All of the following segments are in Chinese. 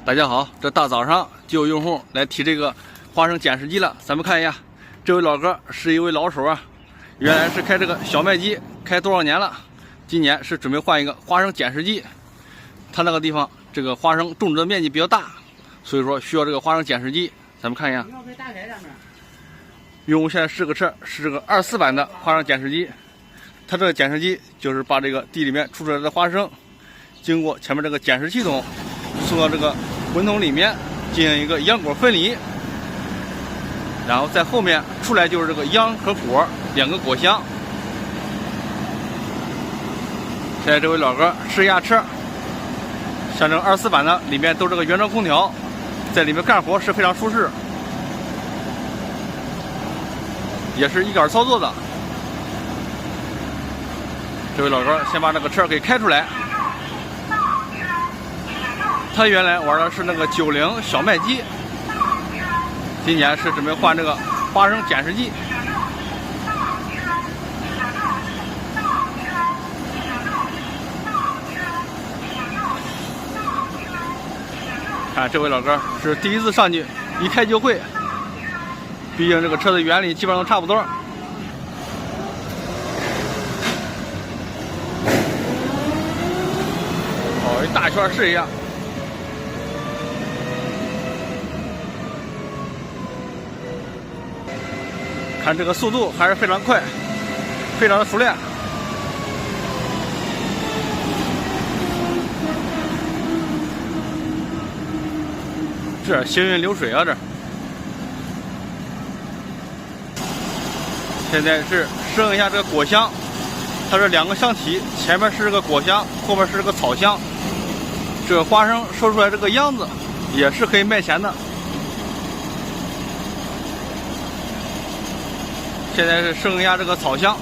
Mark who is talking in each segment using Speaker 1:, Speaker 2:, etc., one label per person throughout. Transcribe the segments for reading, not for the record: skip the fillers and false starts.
Speaker 1: 大家好，这大早上就有用户来提这个花生捡拾机了，咱们看一下，这位老哥是一位老手啊，原来是开这个小麦机，开多少年了？今年是准备换一个花生捡拾机。他那个地方这个花生种植的面积比较大，所以说需要这个花生捡拾机。咱们看一下，用户现在试个车是这个24版的花生捡拾机，它这个捡拾机就是把这个地里面出来的花生，经过前面这个捡拾系统送到这个滚筒里面进行一个秧果分离，然后在后面出来就是这个秧和果两个果箱。现在这位老哥试一下车，像这个24版的里面都是这个原装空调，在里面干活是非常舒适，也是一杆操作的。这位老哥先把这个车给开出来。他原来玩的是那个90小麦机，今年是准备换这个花生捡拾机。看这位老哥是第一次上去，一开就会，毕竟这个车的原理基本上都差不多。跑一大圈试一下。看这个速度还是非常快，非常的熟练。这行云流水啊！这现在是升一下这个果箱，它是两个箱体，前面是这个果箱，后面是这个草箱。这个花生收出来这个秧子也是可以卖钱的。现在是升一下这个草箱，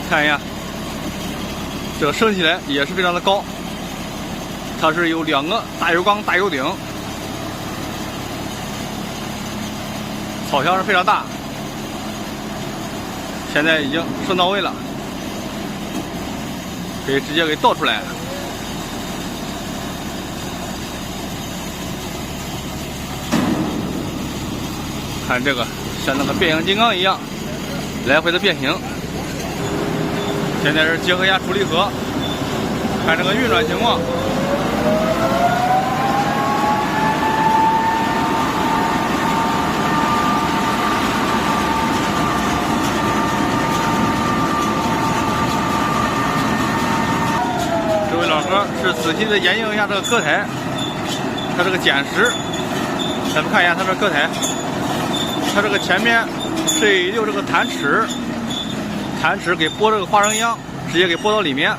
Speaker 1: 看一下，这个升起来也是非常的高。它是有两个大油缸、大油顶，草箱是非常大。现在已经升到位了，可以直接给倒出来。看这个像那个变形金刚一样来回的变形。现在是结合一下主离合，看这个运转情况。这位老哥是仔细的研究一下这个割台，它这个捡拾，咱们看一下它这个割台。它这个前面是有这个弹齿，弹齿给拨这个花生秧，直接给拨到里面。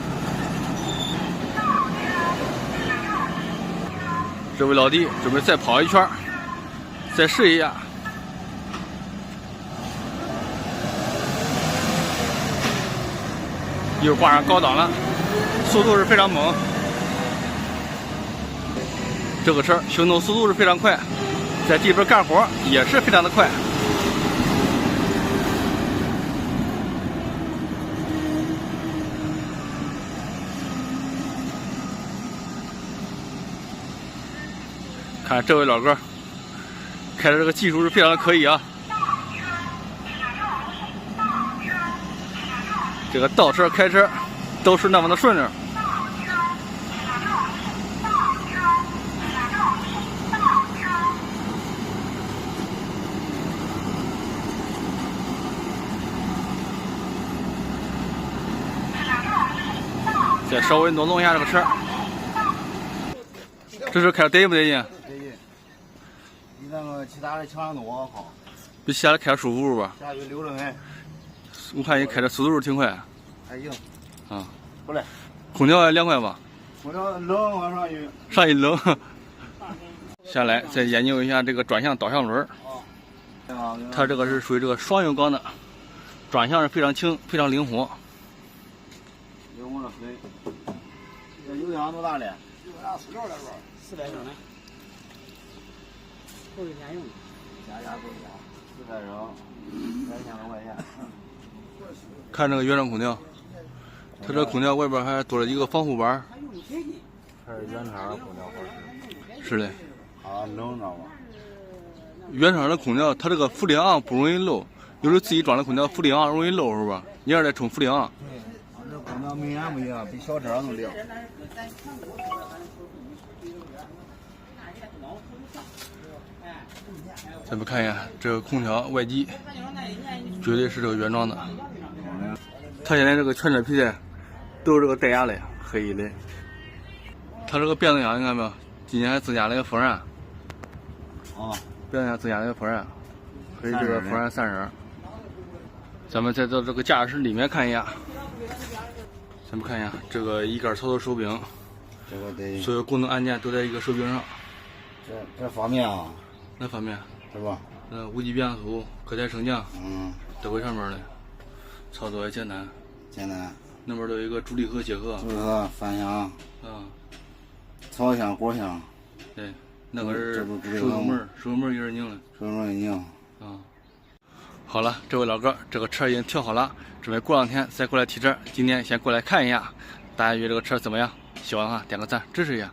Speaker 1: 这位老弟准备再跑一圈，再试一下。又挂上高档了，速度是非常猛。这个车行动速度是非常快，在地边干活也是非常的快。看这位老哥开的这个技术是非常的可以啊，这个倒车开车都是那么的顺溜。再稍微挪动一下这个车，这车开着得不得劲？
Speaker 2: 比那个其他的强多好，
Speaker 1: 比其他的开着舒服吧？
Speaker 2: 下雨溜着没？
Speaker 1: 我看你开的速度挺快。
Speaker 2: 还行。
Speaker 1: 啊，
Speaker 2: 不赖。
Speaker 1: 空调也凉快吧？
Speaker 2: 空调冷，往上雨。
Speaker 1: 上一冷。下来再研究一下这个转向导向轮。它这个是属于这个双油缸的，转向是非常轻，非常灵活。
Speaker 2: 灵活了，对。这油箱多大嘞？油箱塑料来着，400升的。够一天用，加够一天，400升，2000多块钱。
Speaker 1: 看这个原装空调，它这空调外边还多了一个防护板，
Speaker 2: 还是原厂的空调合适。
Speaker 1: 是的，
Speaker 2: 啊，冷知道吗？
Speaker 1: 原厂的空调它这个氟利昂不容易漏，有时候自己装的空调氟利昂容易漏，是吧？你要得充氟利昂。
Speaker 2: 对，这空调明显不一样，比小车能亮。
Speaker 1: 咱们看一下这个空调外机，绝对是这个原装的。它现在这个全车皮带都是这个带牙的，黑的。它这个变速箱你看没有？今年还增加了一个风扇。
Speaker 2: 啊，
Speaker 1: 变速箱增加了一个风扇，可以这个风扇散热。咱们再到这个驾驶室里面看一下。咱们看一下这个一杆操作手柄，
Speaker 2: 这个得
Speaker 1: 所有功能按键都在一个手柄上。
Speaker 2: 这方面啊，
Speaker 1: 哪方面？
Speaker 2: 是吧？
Speaker 1: 无级变速、可带升降，都在上面的，操作也简单。
Speaker 2: 简单。
Speaker 1: 那边都有一个助力和结合。
Speaker 2: 助力和反向。草箱、果箱。
Speaker 1: 对，那个是手油门，手油门也是拧的。
Speaker 2: 手油门拧。
Speaker 1: 好了，这位老哥，这个车已经调好了，准备过两天再过来提车。今天先过来看一下，大家觉得这个车怎么样？喜欢的话点个赞支持一下。